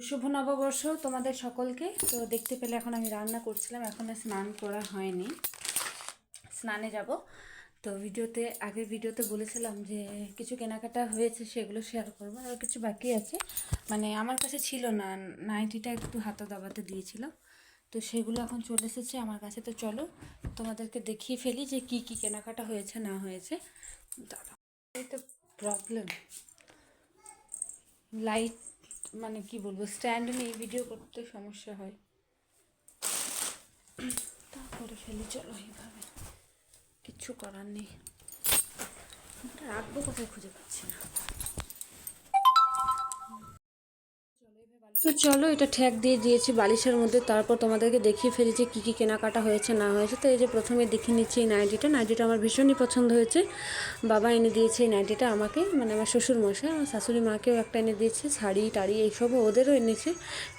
শুভ নববর্ষ তোমাদের সকলকে। তো দেখতে পেলে এখন আমি রান্না করছিলাম, এখন স্নান করা হয়নি, স্নানে যাব। তো আগের ভিডিওতে বলেছিলাম যে কিছু কেনাকাটা হয়েছে সেগুলো শেয়ার করবো, আর কিছু বাকি আছে। মানে আমার কাছে ছিল না, নাইটিটা একটু হাতে দাবাতে দিয়েছিল, তো সেগুলো এখন চলে এসেছে আমার কাছে। তো চলো তোমাদেরকে দেখিয়ে ফেলি যে কি কি কেনাকাটা হয়েছে না হয়েছে। দাদা এই তো প্রবলেম, লাইট মানে কি বলবো, স্ট্যান্ড নেই, ভিডিও করতে সমস্যা হয়, তারপরে ফেলি। চলো এইভাবে, কিচ্ছু করার নেই। রাখবো কোথায় খুঁজে পাচ্ছি না। তো চলো এটা ঠ্যাক দিয়ে দিয়েছি বালিশের মধ্যে, তারপর তোমাদেরকে দেখিয়ে ফেলেছি কী কী কেনাকাটা হয়েছে না হয়েছে। তো এই যে প্রথমে দেখে নিচ্ছি এই নাইটিটা আমার ভীষণই পছন্দ হয়েছে। বাবা এনে দিয়েছে এই নাইটিটা আমাকে, মানে আমার শ্বশুর মশাই, আমার শাশুড়ি মাকেও একটা এনে দিয়েছে, শাড়ি টাড়ি এইসবও ওদেরও এনেছে।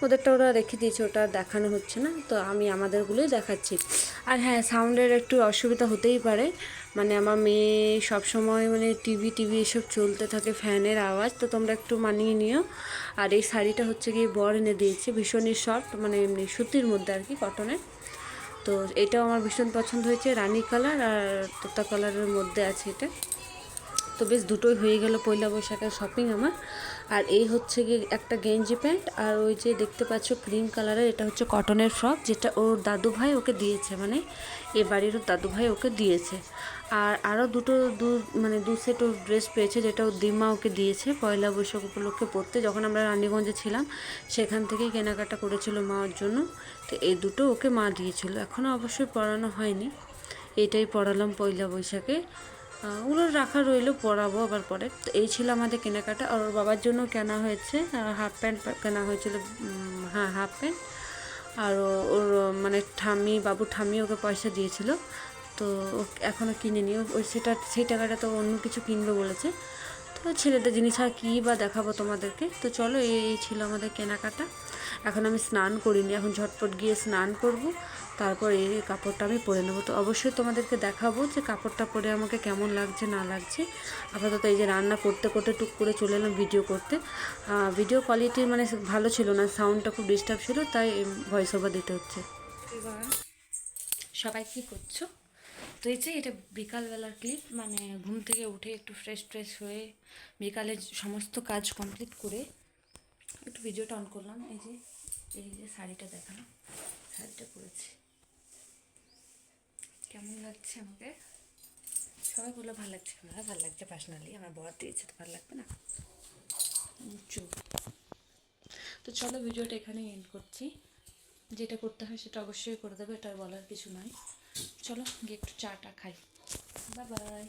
ওদেরটা ওরা রেখে দিয়েছে, ওটা দেখানো হচ্ছে না, তো আমি আমাদেরগুলোই দেখাচ্ছি। আর হ্যাঁ, সাউন্ডের একটু অসুবিধা হতেই পারে, মানে আমার মেয়ে সবসময় মানে টিভি এসব চলতে থাকে, ফ্যানের আওয়াজ, তো তোমরা একটু মানিয়ে নিও। আর এই শাড়িটা হচ্ছে গিয়ে বর এনে দিয়েছে, ভীষণই সফট, মানে এমনি সুতির মধ্যে আর কি, কটনের। তো এটাও আমার ভীষণ পছন্দ হয়েছে, রানী কালার আর তোতা কালারের মধ্যে আছে এটা। তো বেশ দুটোই হয়ে গেল পয়লা বৈশাখের শপিং আমার। আর এই হচ্ছে গিয়ে একটা গেঞ্জি প্যান্ট, আর ওই যে দেখতে পাচ্ছ ক্রিম কালারের, এটা হচ্ছে কটনের ফ্রক, যেটা ওর দাদু ভাই ওকে দিয়েছে, মানে এ বাড়ির ওর দাদু ভাই ওকে দিয়েছে। আর আরও মানে দু সেট ও ড্রেস পেয়েছে, যেটা ওর দিমা ওকে দিয়েছে পয়লা বৈশাখ উপলক্ষে পরতে, যখন আমরা রানীগঞ্জে ছিলাম সেখান থেকেই কেনাকাটা করেছিল মা ওর জন্য। তো এই দুটো ওকে মা দিয়েছিল, এখনও অবশ্যই পরানো হয়নি, এটাই পরালাম পয়লা বৈশাখে। ওগুলো রাখা রইলো, পরাবো আবার পরে। তো এই ছিল আমাদের কেনাকাটা। আর ওর বাবার জন্য কেনা হয়েছে হাফ প্যান্ট কেনা হয়েছিল, হ্যাঁ হাফ প্যান্ট। আর ওর মানে বাবু ঠাম্মি ওকে পয়সা দিয়েছিল, তো এখনও কিনেনি, ওই সেই টাকাটা তো অন্য কিছু কিনবে বলেছে। তো ছেলেদের জিনিস আর কী বা দেখাবো তোমাদেরকে। তো চলো এই ছিল আমাদের কেনাকাটা। এখন আমি স্নান করিনি, এখন ঝটপট গিয়ে স্নান করব, তারপর এই কাপড়টা আমি পরে নেবো। তো অবশ্যই তোমাদেরকে দেখাবো যে কাপড়টা পরে আমাকে কেমন লাগছে না লাগছে। আপাতত এই যে রান্না করতে করতে টুক করে চলে এলাম ভিডিও করতে। ভিডিও কোয়ালিটি মানে ভালো ছিল না, সাউন্ডটা খুব ডিস্টার্ব ছিল, তাই ভয়েস ওভার দিতে হচ্ছে। এবার সবাই কী করছো? তো এই যে এটা বিকালবেলার ক্লিপ, মানে ঘুম থেকে উঠে একটু ফ্রেশ হয়ে বিকালে সমস্ত কাজ কমপ্লিট করে একটু ভিডিওটা অন করলাম। এই যে শাড়িটা দেখালাম, শাড়িটা পরেছি, কেমন লাগছে আমাকে? সবাই বললো ভালো লাগছে, ভালো লাগছে পার্সোনালি, আমার বর দিয়েছে তো ভালো লাগবে না? চুপ। তো চলো ভিডিওটা এখানেই এন্ড করছি, যেটা করতে হয় সেটা অবশ্যই করে দেবে, এটা বলার কিছু নয়। চলো গিয়ে একটু চাটা খাই, বাই বাই।